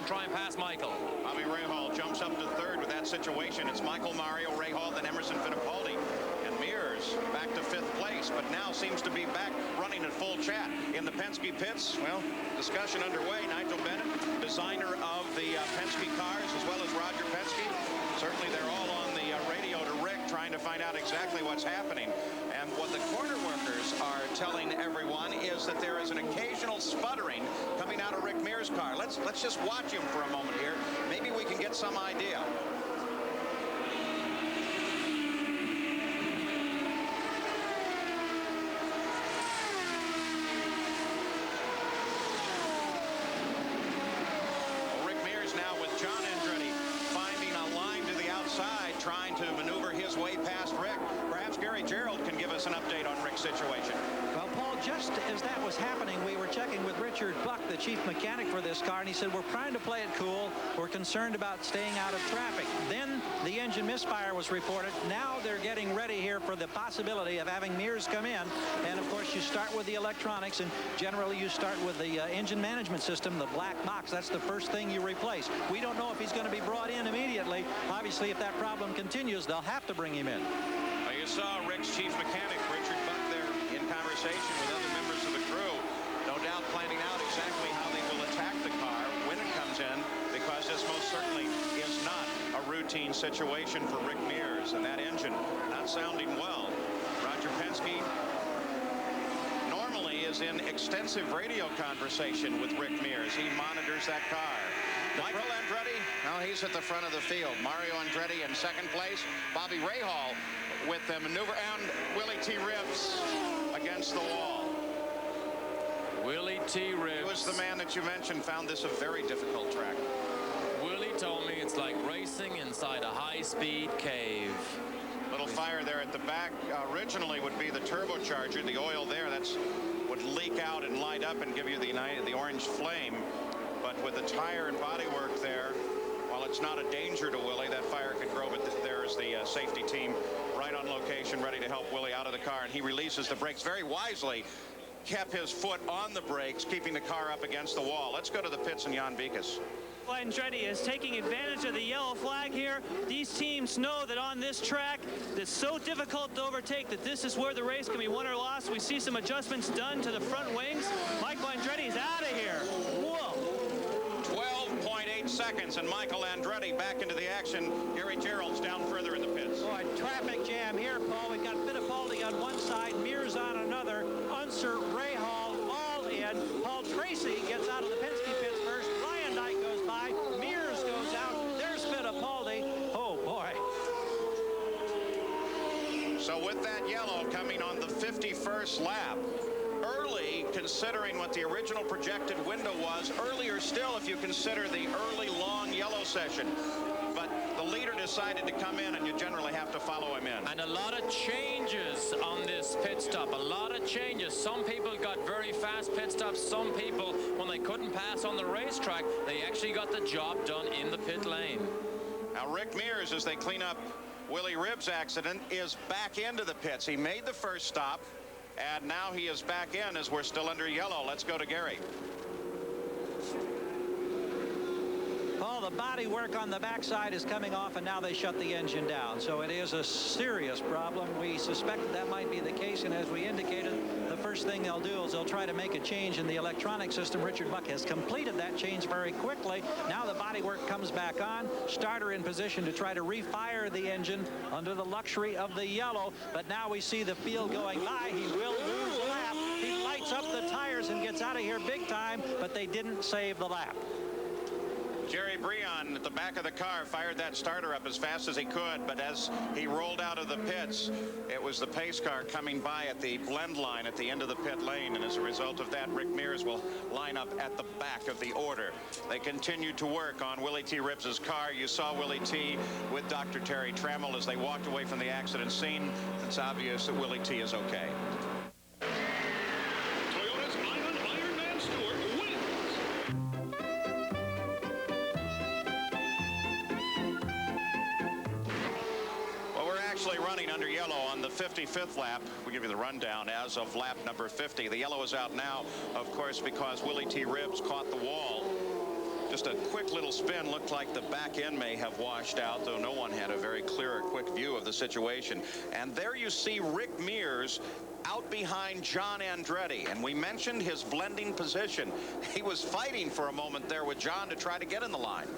try and pass Michael. Bobby Rahal jumps up to third with that situation. It's Michael, Mario, Rahal, then Emerson Fittipaldi. And MEARS back to 5th place, but now seems to be back running at full chat. In the Penske pits, well, discussion underway. Nigel Bennett, designer of the Penske cars, as well as Roger Penske. Certainly they're all on the radio to Rick, trying to find out exactly what's happening. And what the corner workers are telling everyone is that there is an occasional sputtering coming out of Rick MEARS' car. Let's just watch him for a moment here. Maybe we can get some idea. Rick MEARS now with John Andretti finding a line to the outside, trying to maneuver his way past Rick. Perhaps Gary Gerald can give us an update on Rick's situation. Well, Paul, just as that was happening, we were checking with Richard Buck, the chief mechanic for this car, and he said, we're trying to play it cool. We're concerned about staying out of traffic. Then the engine misfire was reported. Now they're getting ready here for the possibility of having MEARS come in. And, of course, you start with the electronics, and generally you start with the engine management system, the black box. That's the first thing you replace. We don't know if he's going to be brought in immediately. Obviously, if that problem continues, they'll have to bring him in. Well, you saw Rick's chief mechanic, Richard Buck, there in conversation with other members of the crew. No doubt planning out exactly how they will attack the car when it comes in, because this most certainly is not a routine situation for Rick MEARS, and that engine not sounding well. Roger Penske normally is in extensive radio conversation with Rick MEARS. He monitors that car. Michael Andretti, now he's at the front of the field. Mario Andretti in 2nd place. Bobby Rahal with the maneuver, and Willie T. Ribbs against the wall. Willie T. Ribbs. He was the man that you mentioned, found this a very difficult track. Willie told me it's like racing inside a high-speed cave. Little fire there at the back. Originally would be the turbocharger, the oil there. That's would leak out and light up and give you the orange flame. But with the tire and bodywork there, while it's not a danger to Willie, that fire could grow. But there's the safety team right on location, ready to help Willie out of the car, and he releases the brakes very wisely. Kept his foot on the brakes, keeping the car up against the wall. Let's go to the pits and Jan Vikas. Andretti is taking advantage of the yellow flag here. These teams know that on this track that's so difficult to overtake that this is where the race can be won or lost. We see some adjustments done to the front wings. Michael Andretti's out of here. Whoa. 12.8 seconds, and Michael Andretti back into the action. Gary Gerald's down further in the pits. Boy, traffic jam here, Paul. We've got Fittipaldi on one side, MEARS on another. UNSER, Rahal, all in. Paul Tracy gets out of the Penske pits first. LUYENDYK goes by. MEARS goes out. There's Fittipaldi. Oh, boy. So with that yellow coming on the 51st lap, early, considering what the original projected window was, earlier still if you consider the early long yellow session. But the leader decided to come in, and you generally have to follow him in. And a lot of changes on this pit stop, a lot of changes. Some people got very fast pit stops. Some people, when they couldn't pass on the racetrack, they actually got the job done in the pit lane. Now Rick MEARS, as they clean up Willie Ribbs' accident, is back into the pits. He made the first stop, and now he is back in as we're still under yellow. Let's go to Gary. Paul, the body work on the backside is coming off, and now they shut the engine down. So it is a serious problem. We suspected that might be the case, and as we indicated, the first thing they'll do is they'll try to make a change in the electronic system. Richard Buck has completed that change very quickly. Now the body work comes back on. Starter in position to try to refire the engine under the luxury of the yellow. But now we see the field going by. He will lose a lap. He lights up the tires and gets out of here big time, but they didn't save the lap. Jerry Breon at the back of the car fired that starter up as fast as he could, but as he rolled out of the pits, it was the pace car coming by at the blend line at the end of the pit lane, and as a result of that, Rick MEARS will line up at the back of the order. They continued to work on Willie T. Ribbs' car. You saw Willie T. with Dr. Terry Trammell as they walked away from the accident scene. It's obvious that Willie T. is okay. Running under yellow on the 55th lap. We'll give you the rundown as of lap number 50. The yellow is out now, of course, because Willie T. Ribbs caught the wall. Just a quick little spin. Looked like the back end may have washed out, though no one had a very clear or quick view of the situation. And there you see Rick MEARS out behind John Andretti. And we mentioned his blending position. He was fighting for a moment there with John to try to get in the line.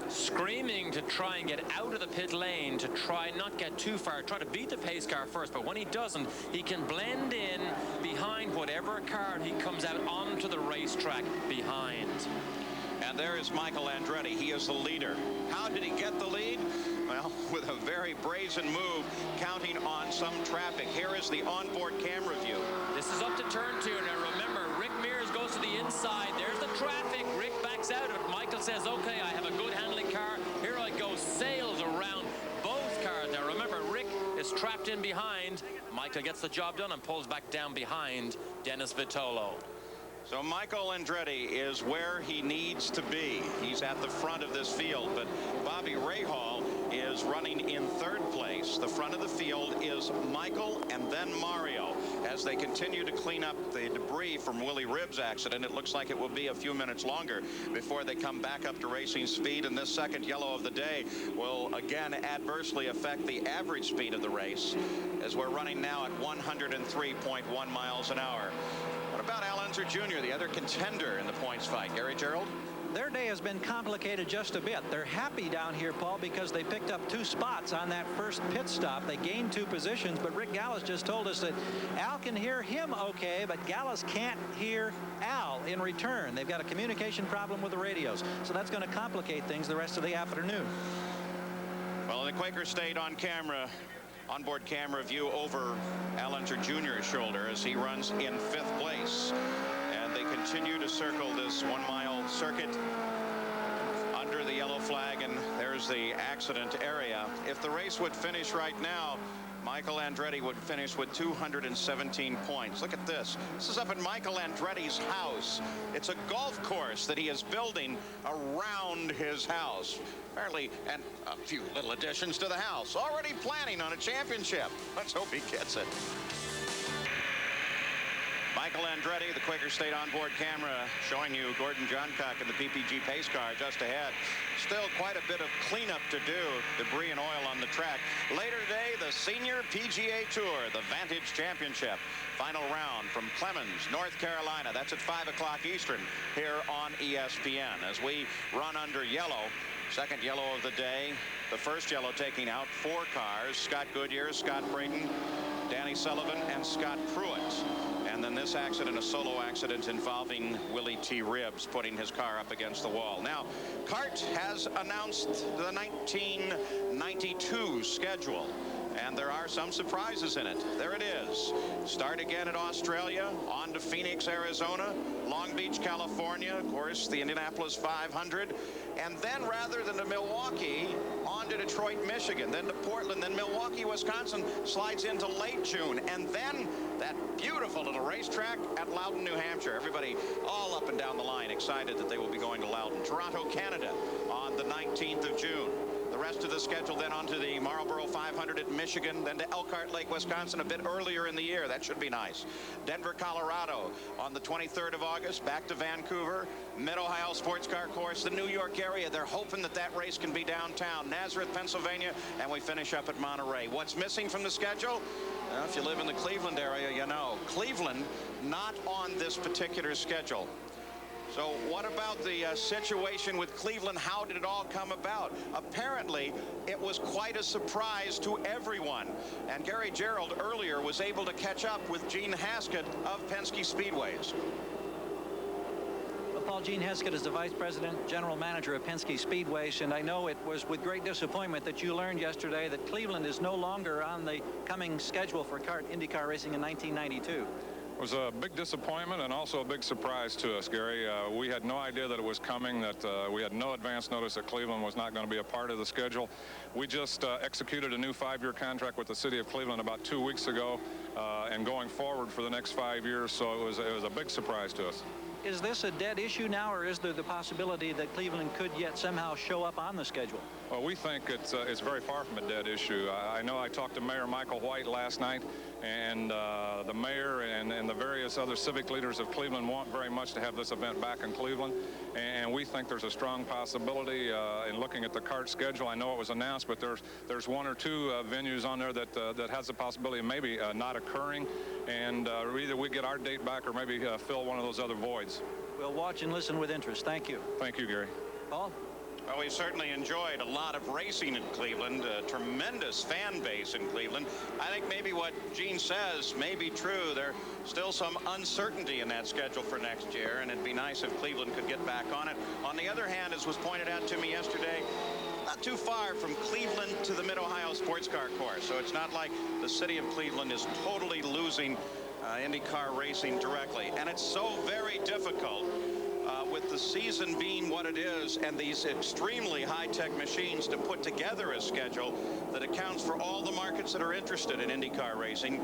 Screaming to try and get out of the pit lane, to try not get too far, try to beat the pace car first, but when he doesn't, he can blend in behind whatever car he comes out onto the racetrack behind. And there is Michael Andretti. He is the leader. How did he get the lead? Well, with a very brazen move, counting on some traffic. Here is the onboard camera view. This is up to turn 2. Now remember, Rick MEARS goes to the inside. There's the traffic. Rick backs out of it. Michael says, okay, I have a good handling car. Here I go. Sails around both cars. Now remember, Rick is trapped in behind. Michael gets the job done and pulls back down behind Dennis Vitolo. So Michael Andretti is where he needs to be. He's at the front of this field, but Bobby Rahal is running in 3rd place. The front of the field is Michael and then Mario. As they continue to clean up the debris from Willie Ribb's accident, it looks like it will be a few minutes longer before they come back up to racing speed, and this second yellow of the day will again adversely affect the average speed of the race, as we're running now at 103.1 miles an hour. What about Al Unser Jr., the other contender in the points fight? Gary Gerald? Their day has been complicated just a bit. They're happy down here, Paul, because they picked up 2 spots on that first pit stop. They gained 2 positions, but Rick Gallas just told us that Al can hear him okay, but Gallas can't hear Al in return. They've got a communication problem with the radios, so that's going to complicate things the rest of the afternoon. Well, the Quaker stayed on camera. Onboard camera view over Al Unser Jr.'s shoulder as he runs in 5th place. And they continue to circle this 1-mile circuit under the yellow flag, and there's the accident area. If the race would finish right now, Michael Andretti would finish with 217 points. Look at this. This is up at Michael Andretti's house. It's a golf course that he is building around his house. Apparently, and a few little additions to the house. Already planning on a championship. Let's hope he gets it. Michael Andretti, the Quaker State onboard camera, showing you Gordon Johncock in the PPG pace car just ahead. Still quite a bit of cleanup to do. Debris and oil on the track. Later today, the Senior PGA Tour, the Vantage Championship. Final round from Clemmons, North Carolina. That's at 5 o'clock Eastern here on ESPN. As we run under yellow, second yellow of the day. The first yellow taking out 4 cars. Scott Goodyear, Scott Brayton, Danny Sullivan, and Scott Pruitt. And then this accident, a solo accident involving Willie T. Ribbs, putting his car up against the wall. Now, CART has announced the 1992 schedule, and there are some surprises in it. There it is. Start again at Australia, on to Phoenix, Arizona, Long Beach, California, of course, the Indianapolis 500, and then rather than to Milwaukee, on to Detroit, Michigan, then to Portland, then Milwaukee, Wisconsin slides into late June, and then that beautiful little racetrack at Loudon, New Hampshire. Everybody all up and down the line excited that they will be going to Loudon. Toronto, Canada on the 19th of June. The rest of the schedule then onto the Marlboro 500 at Michigan, then to Elkhart Lake, Wisconsin a bit earlier in the year. That should be nice. Denver, Colorado on the 23rd of August, back to Vancouver. Mid-Ohio Sports Car Course, the New York area. They're hoping that that race can be downtown. Nazareth, Pennsylvania, and we finish up at Monterey. What's missing from the schedule? Well, if you live in the Cleveland area, you know. Cleveland not on this particular schedule. So what about the situation with Cleveland? How did it all come about? Apparently, it was quite a surprise to everyone. And Gary Gerald earlier was able to catch up with Gene Haskett of Penske Speedways. Well, Paul, Gene Haskett is the Vice President, General Manager of Penske Speedways, and I know it was with great disappointment that you learned yesterday that Cleveland is no longer on the coming schedule for IndyCar racing in 1992. It was a big disappointment and also a big surprise to us, Gary. We had no idea that it was coming, that we had no advance notice that Cleveland was not going to be a part of the schedule. We just executed a new 5-year contract with the city of Cleveland about 2 weeks ago and going forward for the next 5 years, so it was a big surprise to us. is this a dead issue now, or is there the possibility that Cleveland could yet somehow show up on the schedule? Well, we think it's very far from a dead issue. I know I talked to Mayor Michael White last night, and the mayor and the various other civic leaders of Cleveland want very much to have this event back in Cleveland, and we think there's a strong possibility in looking at the kart schedule. I know it was announced, but there's one or two venues on there that has the possibility of maybe not occurring, and either we get our date back or maybe fill one of those other voids. We'll watch and listen with interest. Thank you. Thank you, Gary. Paul? Well, we certainly enjoyed a lot of racing in Cleveland, a tremendous fan base in Cleveland. I think maybe what Gene says may be true. There's still some uncertainty in that schedule for next year, and it'd be nice if Cleveland could get back on it. On the other hand, as was pointed out to me yesterday, not too far from Cleveland to the Mid-Ohio Sports Car Course, so it's not like the city of Cleveland is totally losing IndyCar racing directly, and it's so very difficult with the season being what it is and these extremely high-tech machines to put together a schedule that accounts for all the markets that are interested in IndyCar racing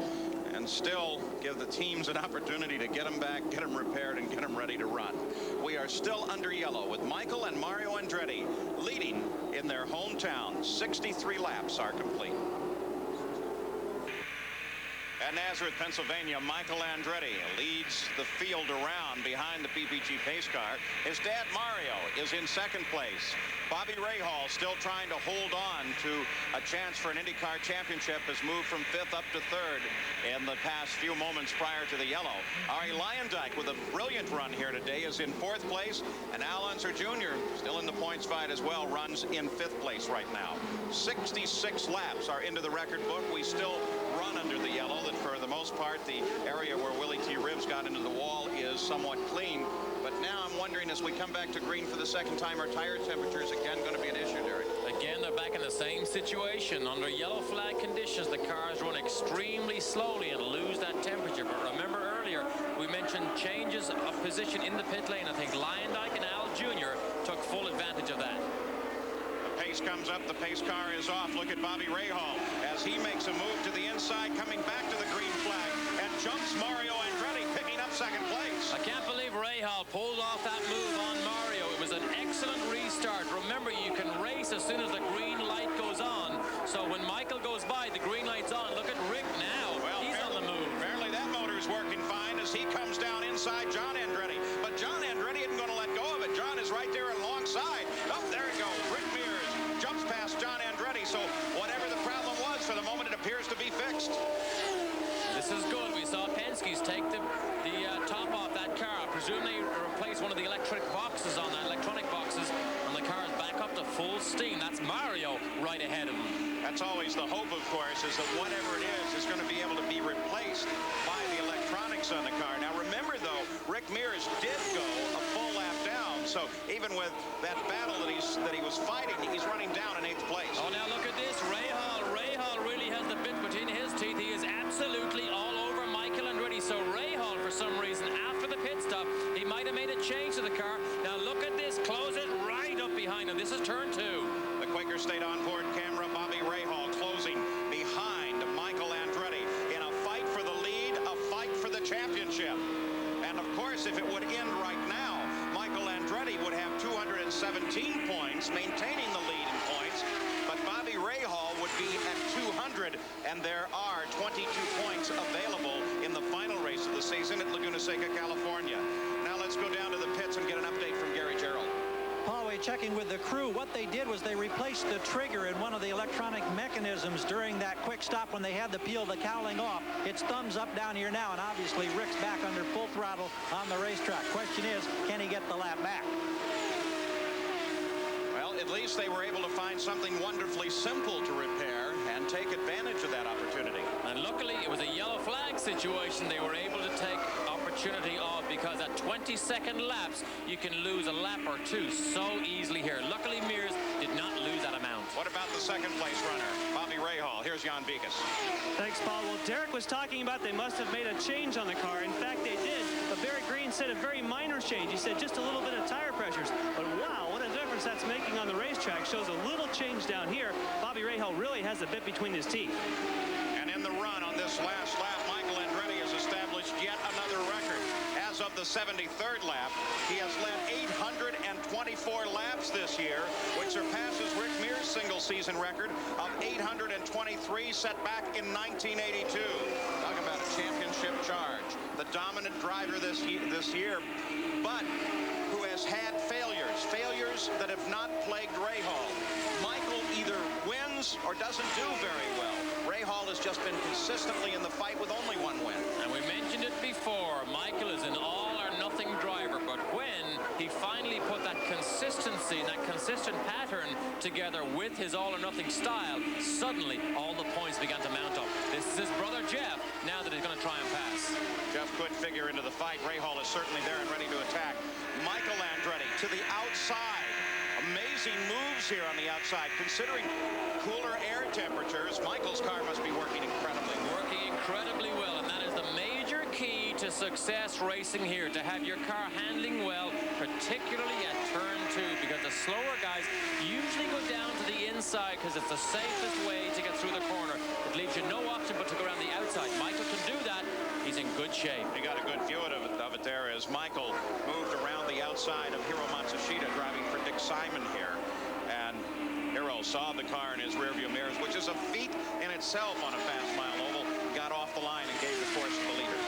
and still give the teams an opportunity to get them back, get them repaired, and get them ready to run. We are still under yellow with Michael and Mario Andretti leading in their hometown. 63 laps are complete. At Nazareth, Pennsylvania, Michael Andretti leads the field around behind the PPG pace car. His dad, Mario, is in second place. Bobby Rahal, still trying to hold on to a chance for an IndyCar championship, has moved from 5th up to 3rd in the past few moments prior to the yellow. Ari Luyendyk, with a brilliant run here today, is in 4th place, and Al Unser Jr., still in the points fight as well, runs in 5th place right now. 66 laps are into the record book. We still run under the yellow. That for the most part, the area where Willie T. Ribs got into the wall is somewhat clean. But now I'm wondering, as we come back to green for the second time, are tire temperatures again going to be an issue, Derek? Again, they're back in the same situation. Under yellow flag conditions, the cars run extremely slowly and lose that temperature. But remember earlier, we mentioned changes of position in the pit lane. I think Luyendyk and Al Jr. took full advantage of that. Pace comes up, the pace car is off. Look at Bobby Rahal as he makes a move to the inside, coming back to the green flag, and jumps Mario Andretti, picking up second place. I can't believe Rahal pulled off that move on Mario. It was an excellent restart. Remember, you can race as soon as the green light goes on. So when Michael goes by, the green light's on. Look at Rick now. Well, he's on the move. Apparently that motor's working fine as he comes down inside John Andretti. But John Andretti isn't going to let go of it. John is right there alongside. Oh, there it goes. Rick MEARS jumps past John Andretti. So whatever the problem was, for the moment it appears to be fixed. This is good. We saw Penske's take the top off that car. I presume they replaced one of the electronic boxes on that, electronic boxes, and the car is back up to full steam. That's Mario right ahead of him. That's always the hope, of course, is that whatever it is going to be able to be replaced by the electronics on the car. Now, remember, though, Rick MEARS did go a full lap down. So even with that battle that he was fighting, he's running down in 8th place. Oh, now look at this. Rahal really has the bit between his teeth. He is absolutely all over Michael Andretti. So Rahal, for some reason, after the pit stop, he might have made a change to the car. Now look at this. Close it right up behind him. This is turn 2. The Quaker State onboard camera, Bobby Rahal closing behind Michael Andretti in a fight for the lead, a fight for the championship. And of course, if it would end right now, Michael Andretti would have 217 points, maintaining the lead in points. But Bobby Rahal would be at 200, and there are 22 points available in the final race of the season at Laguna Seca, California. Now let's go down to the pits and get an update from Gary Gerald. Paul, checking with the crew, what they did was they replaced the trigger in one of the electronic mechanisms during that quick stop when they had to peel the cowling off. It's thumbs up down here now, and obviously Rick's back under full throttle on the racetrack. Question is, can he get the lap back? Well, at least they were able to find something wonderfully simple to repair and take advantage of that opportunity. And luckily, it was a yellow flag situation they were able to take opportunity of, because at 22nd laps, you can lose a lap or two so easily here. Luckily, MEARS did not lose that amount. What about the second place runner, Bobby Rahal? Here's Jan Beekes. Thanks, Paul. Well, Derek was talking about they must have made a change on the car. In fact, they did. But Barry Green said a very minor change. He said just a little bit of tire pressures. But wow, what a difference that's making on the racetrack. Shows a little change down here. Bobby Rahal really has a bit between his teeth. And in the run on this last lap, Michael Andretti has established yet another record. As of the the 73rd lap. He has led 824 laps this year, which surpasses Rick Mears' single-season record of 823 set back in 1982. Talk about a championship charge. The dominant driver this year, but who has had failures that have not plagued Rahal. Michael either wins or doesn't do very well. Rahal has just been consistently in the fight with only one win. And we mentioned it before, Michael is an all-or-nothing driver, but when he finally put that consistency and that consistent pattern together with his all-or-nothing style, suddenly all the points began to mount up. This is his brother Jeff, now that he's going to try and pass. Jeff could figure into the fight. Rahal is certainly there and ready to attack. Michael Andretti to the outside. Amazing moves here on the outside. Considering cooler air temperatures, Michael's car must be working incredibly well. Working incredibly well, and that is the major key to success racing here, to have your car handling well, particularly at turn 2, because the slower guys usually go down to the inside because it's the safest way to get through the corner. It leaves you no option but to go around the outside. Michael can do that. He's in good shape. You got a good view of it there as Michael moved around the outside of Hiro Matsushita, driving for Dick Simon here. And Hiro saw the car in his rearview mirrors, which is a feat in itself on a fast mile oval. Got off the line and gave the course to the leader.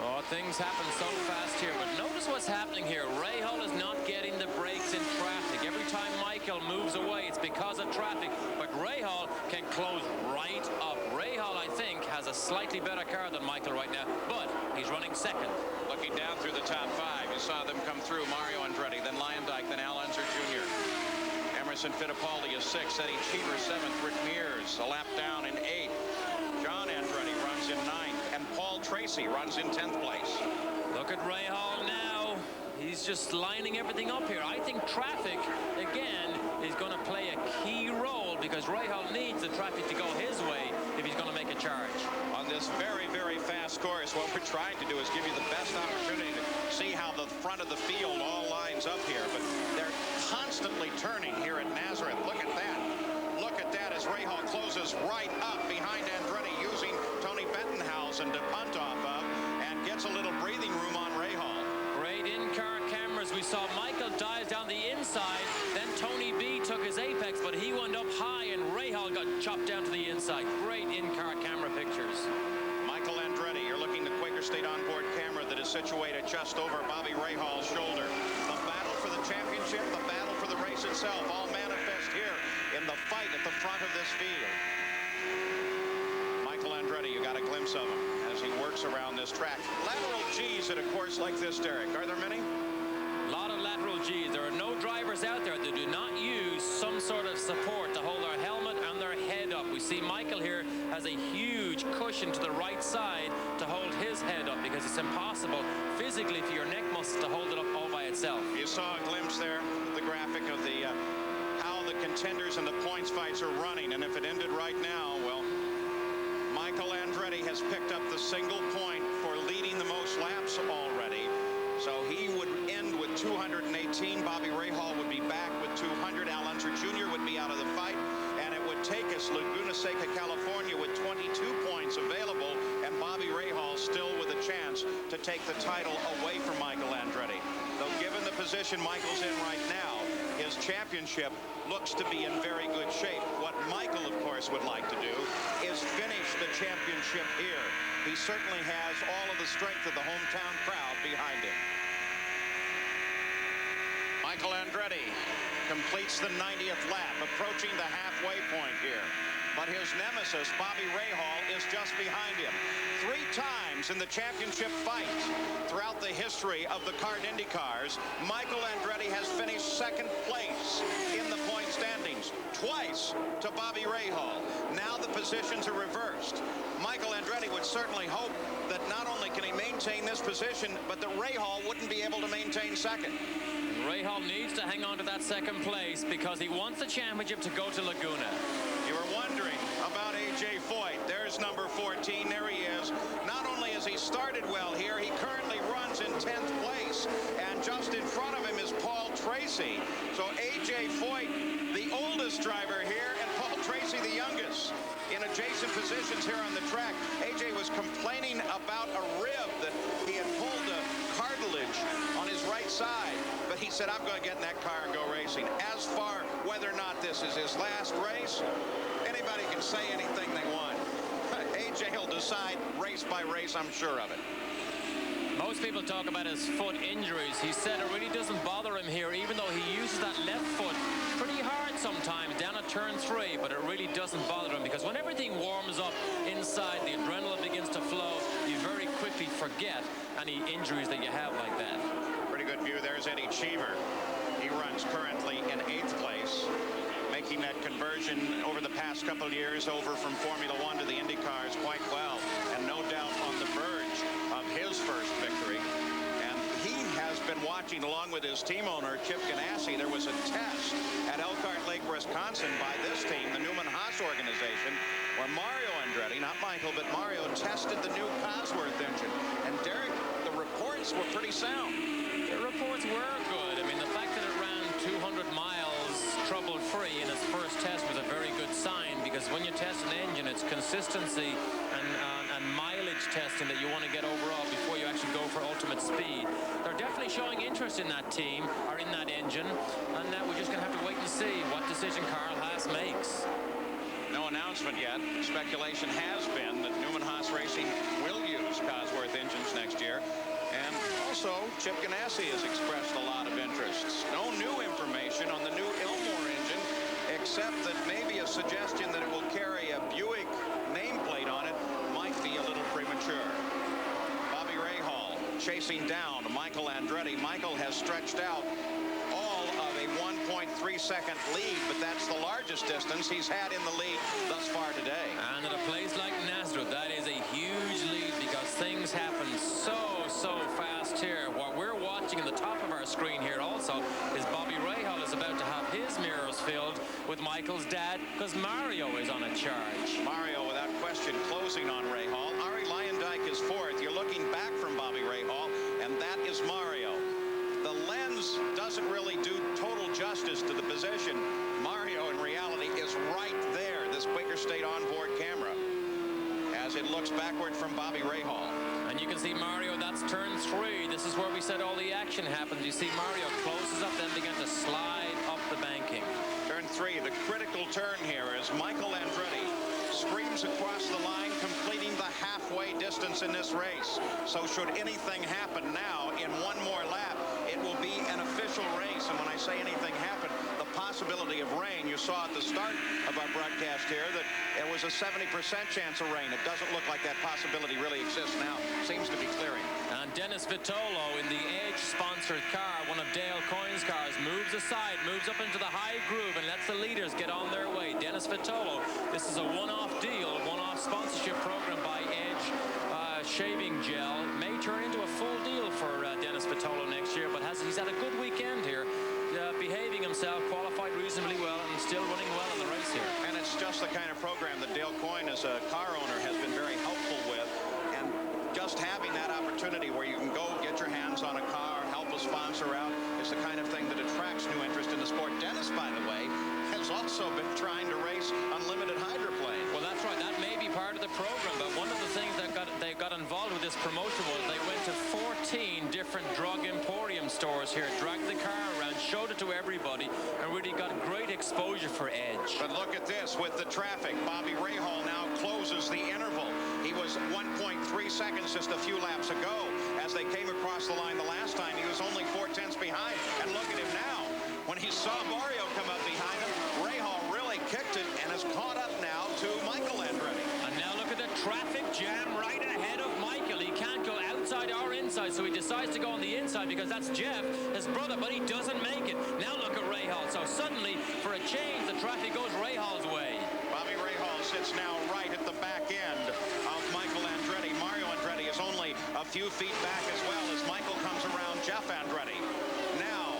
Oh, things happen so fast here, but notice what's happening here. Rahal is not getting the brakes in traffic. Every time Michael moves away, it's because of traffic, but Rahal can close right up. Rahal, I think, has a slightly better car than Michael right now, but he's running second. Looking down through the top 5, you saw them come through. Mario Andretti, then Luyendyk, then UNSER Jr. Emerson Fittipaldi is 6th, Eddie Cheever 7th, Rick Mears a lap down in 8th. John Andretti runs in 9th, and Paul Tracy runs in 10th place. Look at Rahal now. He's just lining everything up here. I think traffic, again, is going to play a key role because Rahal needs the traffic to go his way if he's going to make a charge. On this very, very fast course, what we're trying to do is give you the best opportunity to see how the front of the field all lines up here. But they're constantly turning here at Nazareth. Look at that. Look at that as Rahal closes right up behind Andretti, using Tony Bettenhausen to punt off of, and gets a little breathing room on Rahal. Great in-car cameras. We saw Michael dives down the inside, then Tony B took his apex, but he went up high and Rahal got chopped down to the inside. Great in-car camera pictures. Michael Andretti, you're looking at the Quaker State onboard camera that is situated just over Bobby Rahal's shoulder. The battle for the championship, the battle for the race itself, all manifest here in the fight at the front of this field. Michael Andretti, you got a glimpse of him as he works around this track. Lateral G's at a course like this, Derek. Are there many? A lot of lateral G's. There are no drivers out there that do not use some sort of support to hold their helmet and their head up. We see Michael here has a huge cushion to the right side to hold his head up because it's impossible physically for your neck muscles to hold it up all by itself. You saw a glimpse there, the graphic of the how the contenders and the points fights are running, and if it ended right now, well, Michael Andretti has picked up the single point for leading the most laps already. So he would end with 218. Bobby Rahal would be back with 200. UNSER Jr. would be out of the fight. And it would take us Laguna Seca, California with 22 points available. And Bobby Rahal still with a chance to take the title away from Michael Andretti. Though given the position Michael's in right now, his championship looks to be in very good shape. What Michael, of course, would like to do is finish the championship here. He certainly has all of the strength of the hometown crowd behind him. Michael Andretti completes the 90th lap, approaching the halfway point here. But his nemesis, Bobby Rahal, is just behind him. 3 times in the championship fight throughout the history of the CART Indy cars, Michael Andretti has finished 2nd place in the point standings, twice to Bobby Rahal. Now the positions are reversed. Michael Andretti would certainly hope that not only can he maintain this position, but that Rahal wouldn't be able to maintain 2nd. Rahal needs to hang on to that 2nd place because he wants the championship to go to Laguna. You were wondering about A.J. Foyt. There's number 14. There he is. Not only has he started well here, he currently runs in 10th place. And just in front of him is Paul Tracy. So A.J. Foyt, the oldest driver here, and Paul Tracy, the youngest, in adjacent positions here on the track. A.J. was complaining about a rib that he had pulled a cartilage cartilage on his right side. But he said, I'm going to get in that car and go racing. As far whether or not this is his last race, anybody can say anything they want. AJ will decide race by race, I'm sure of it. Most people talk about his foot injuries. He said it really doesn't bother him here, even though he uses that left foot pretty hard sometimes down at turn 3, but it really doesn't bother him because when everything warms up inside, the adrenaline begins to flow, you very quickly forget any injuries that you have like that. Pretty good view. There's Eddie Cheever. He runs currently in 8th place, making that conversion over the past couple of years over from Formula 1 to the Indy cars quite well, and no doubt on the verge of his first victory. And he has been watching along with his team owner, Chip Ganassi. There was a test at Elkhart Lake, Wisconsin by this team, the Newman Haas organization, where Mario Andretti, not Michael, but Mario, tested the new Cosworth engine. And Derek, the reports were pretty sound. The reports were good. I mean, the fact that it ran 200 miles trouble-free in its first test was a very good sign, because when you test an engine, it's consistency and mileage testing that you want to get overall before you actually go for ultimate speed. They're definitely showing interest in that team, or in that engine, and we're just going to have to wait and see what decision Carl Haas makes. No announcement yet. Speculation has been that Newman Haas Racing will use Cosworth engines next year. And also, Chip Ganassi has expressed a lot of interest. No new information on the new Ilmore engine, except that maybe a suggestion that it will carry a Buick nameplate on it might be a little premature. Bobby Rahal chasing down Michael Andretti. Michael has stretched out all of a 1.3-second lead, but that's the largest distance he's had in the lead thus far today. And at a place like Nazareth, that is a huge lead because things happen so fast here. What we're watching in the top of our screen here also is Bobby Rahal is about to have his mirrors filled with Michael's dad because Mario is on a charge. Mario, without question, closing on Rahal. Ari Luyendyk is 4th. You're looking back from Bobby Rahal, and that is Mario. The lens doesn't really do total justice to the position. Mario, in reality, is right there, this Quaker State onboard camera, as it looks backward from Bobby Rahal. And you can see Mario, that's turn 3. This is where we said all the action happens. You see Mario closes up, then begin to slide up the banking. Turn 3, the critical turn here as Michael Andretti screams across the line, completing the halfway distance in this race. So should anything happen now in one more lap, it will be an official race. And when I say anything happen, the possibility of rain, you saw at the start of our broadcast here that there was a 70% chance of rain. It doesn't look like that possibility really exists now. Seems to be clearing. And Dennis Vitolo in the Edge-sponsored car, one of Dale Coyne's cars, moves aside, moves up into the high groove and lets the leaders get on their way. Dennis Vitolo, this is a one-off deal, one-off sponsorship program by Edge shaving gel. May turn into a full deal for Dennis Vitolo next year, but he's had a good weekend here, behaving himself, qualified reasonably well, and still running well in the race here. And it's just the kind of program that Dale Coyne, as a car owner, has been very helpful with. And just having that opportunity where you can go get your hands on a car, help a sponsor out, is the kind of thing that attracts new interest in the sport. Dennis, by the way, has also been trying to race unlimited hydroplane. Well, that's right. That may be part of the program, but one of the things that they got involved with this promotion was they went to 14 different drug emporium stores here, dragged the car around, showed it to everybody, and really got great exposure for Edge. But look at this with the traffic. Bobby Rahal now closes the interval. He was 1.3 seconds just a few laps ago. As they came across the line the last time, he was only 4/10 behind. And look at him now. When he saw Mario come up behind him, Rahal really kicked it and has caught up now to Michael Andretti. And now look at the traffic jam right ahead of Michael. He can't go outside or inside, so he decides to go on the inside because that's Jeff, his brother, but he doesn't make it. Now look at Rahal. So suddenly, for a change, the traffic goes Rahal's way. Bobby Rahal sits now right at the back end of Michael Andretti. Mario Andretti is only a few feet back as well as Michael comes around Jeff Andretti. Now,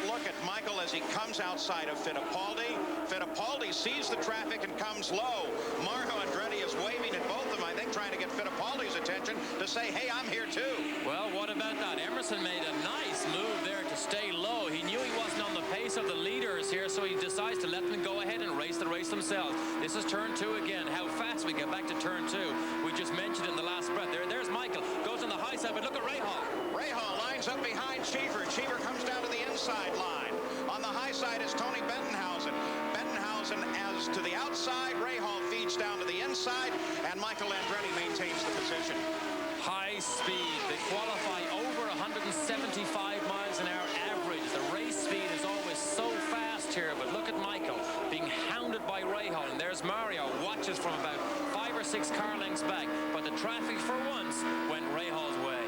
look at Michael as he comes outside of Fittipaldi. Fittipaldi sees the traffic and comes low. Mario Andretti is waving at both of them, I think trying to get Fittipaldi's attention to say, hey, I'm here too. Well, what about that? Emerson made a nice move there to stay low. He knew he wasn't on the pace of the leaders here, so he decides to let them go ahead and race the race themselves. This is turn 2 again. How fast we get back to turn 2. We just mentioned in the last breath. There's Michael. Goes on the high side, but look at Rahal. inside line. On the high side is Tony Bettenhausen. Bettenhausen as to the outside. Rahal feeds down to the inside, and Michael Andretti maintains the position. High speed. They qualify over 175 miles an hour average. The race speed is always so fast here, but look at Michael being hounded by Rahal, and there's Mario, watches from about 5 or 6 car lengths back, but the traffic for once went Rahal's way.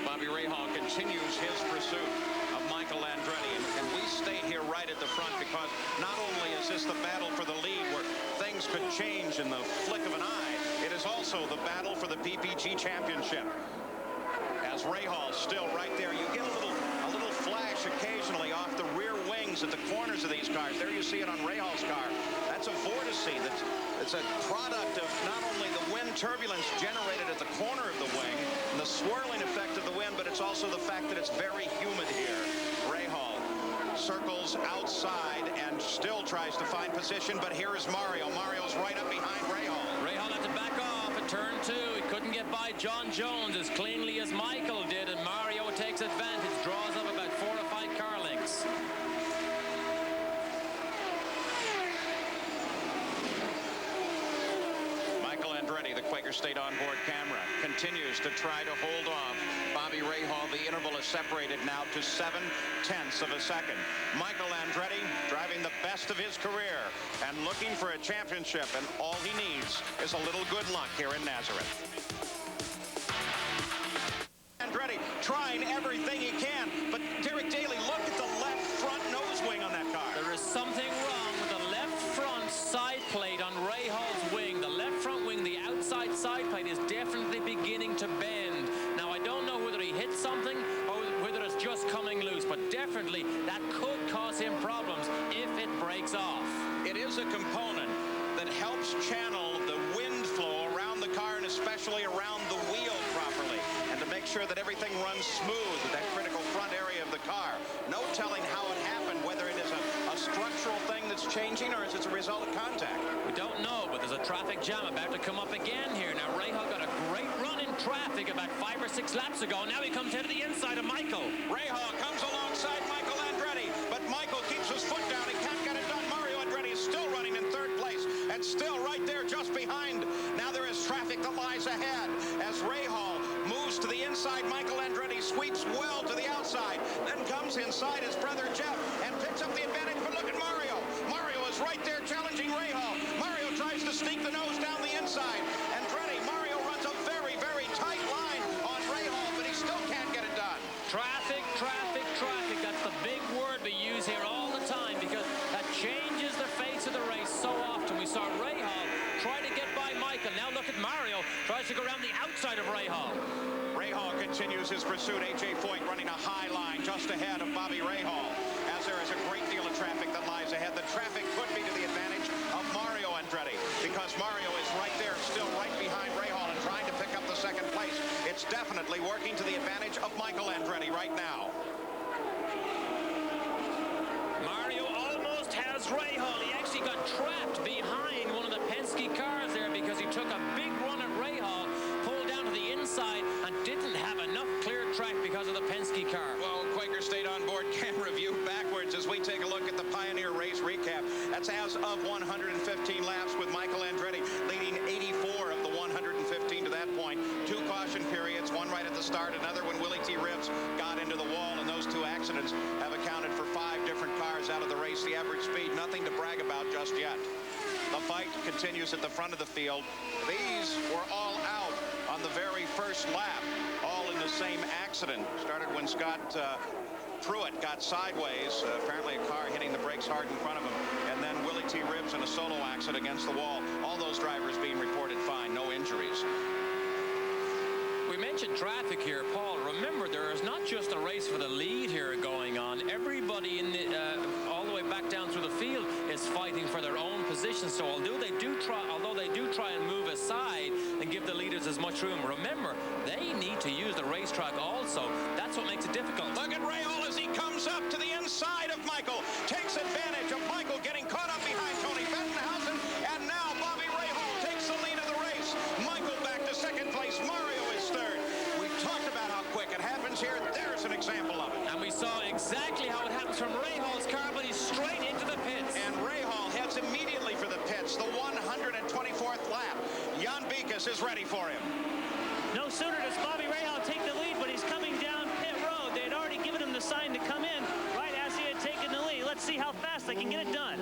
Bobby Rahal continues his pursuit of Michael Andretti, and we stay here right at the front because not only is this the battle for the lead where things could change in the flick of an eye, it is also the battle for the PPG championship. As Rahal still right there, you get a little flash occasionally off the rear wings at the corners of these cars. There you see it on Rahal's car. That's a vortice that's a product of not only the wind turbulence generated at the corner of the wing and the swirling effect of the wind, but it's also the fact that it's very humid here. Rahal circles outside and still tries to find position, but here is Mario. Mario's right up behind Rahal. Rahal had to back off at turn 2. He couldn't get by John Jones as cleanly as Michael did, and Mario takes advantage, draws up about 4 or 5 car lengths. Andretti, the Quaker State onboard camera, continues to try to hold off Bobby Rahal. The interval is separated now to 0.7 of a second. Michael Andretti driving the best of his career and looking for a championship, and all he needs is a little good luck here in Nazareth. Andretti trying everything he can, but Derek Daly, look at the left front nose wing on that car. There is something wrong with the left front side plate on Rahal's wing. The left front wing, the outside side plate, is definitely beginning to bend. Now, I don't know whether he hit something or whether it's just coming loose, but definitely that could cause him problems if it breaks off. It is a component that helps channel the wind flow around the car and especially around the wheel properly, and to make sure that everything runs smooth with that critical front area of the car. No telling how it happened, whether it is a structural thing that's changing or is it a result of contact. We don't know, but there's a traffic jam about to come up again here. Now, Rahal got a great run in traffic about 5 or 6 laps ago. Now he comes into the inside of Michael. Rahal comes alongside Michael Andretti, but Michael keeps his foot down. He can't get it done. Mario Andretti is still running in 3rd place and still right there just behind. Now there is traffic that lies ahead as Rahal moves to the inside. Michael Andretti sweeps well to the outside, then comes inside his brother Jeff and picks up the advantage. But look at Mario. Mario is right there challenging Rahal. Mario tries to sneak the nose down the inside. Mario runs a very, very tight line on Rahal, but he still can't get it done. Traffic, traffic, traffic. That's the big word we use here all the time because that changes the face of the race so often. We saw Rahal try to get by Michael. Now look at Mario. Tries to go around the outside of Rahal. Rahal continues his pursuit. A.J. Foyt running a high line just ahead of Bobby Rahal. As there is a great deal of traffic that lies ahead. The traffic could be to the advantage of Mario Andretti because Mario is right there, still right behind Rahal and trying to pick up the 2nd place. It's definitely working to the advantage of Michael Andretti right now. Mario almost has Rahal. He actually got trapped behind one of the Penske cars there because he took a big run at Rahal, pulled down to the inside, and didn't have enough clear track because of the Penske car. Well, Quaker State onboard camera view backwards as we take a look at the Pioneer race recap. That's as of 115 laps with Michael Andretti leading 84 of the 115 to that point. 2 caution periods, one right at the start, another when Willie T. Ribbs got into the wall, and those 2 accidents have accounted for 5 different cars out of the race. The average speed, nothing to brag about just yet. The fight continues at the front of the field. These were all out on the very first lap, all in the same accident. Started when Scott Pruett got sideways, apparently a car hitting the brakes hard in front of him, and then Willie T. Ribbs in a solo accident against the wall. All those drivers being reported fine, no injuries. We mentioned traffic here, Paul. Remember, there is not just a race for the lead here going on. Everybody in the, all the way back down through the field is fighting for their own position. So although they do try and move aside and give the leaders as much room, remember, they need to use the racetrack also. That's what makes it difficult. Look at Rahal as he comes up to the inside of Michael. Takes advantage of Michael getting caught up behind Tony Bettenhausen. And now Bobby Rahal takes the lead of the race. Michael back to 2nd place. Mario is 3rd. We've talked about how quick it happens here. There's an example of it. And we saw exactly how is ready for him. No sooner does Bobby Rahal take the lead, but he's coming down pit road. They had already given him the sign to come in right as he had taken the lead. Let's see how fast they can get it done.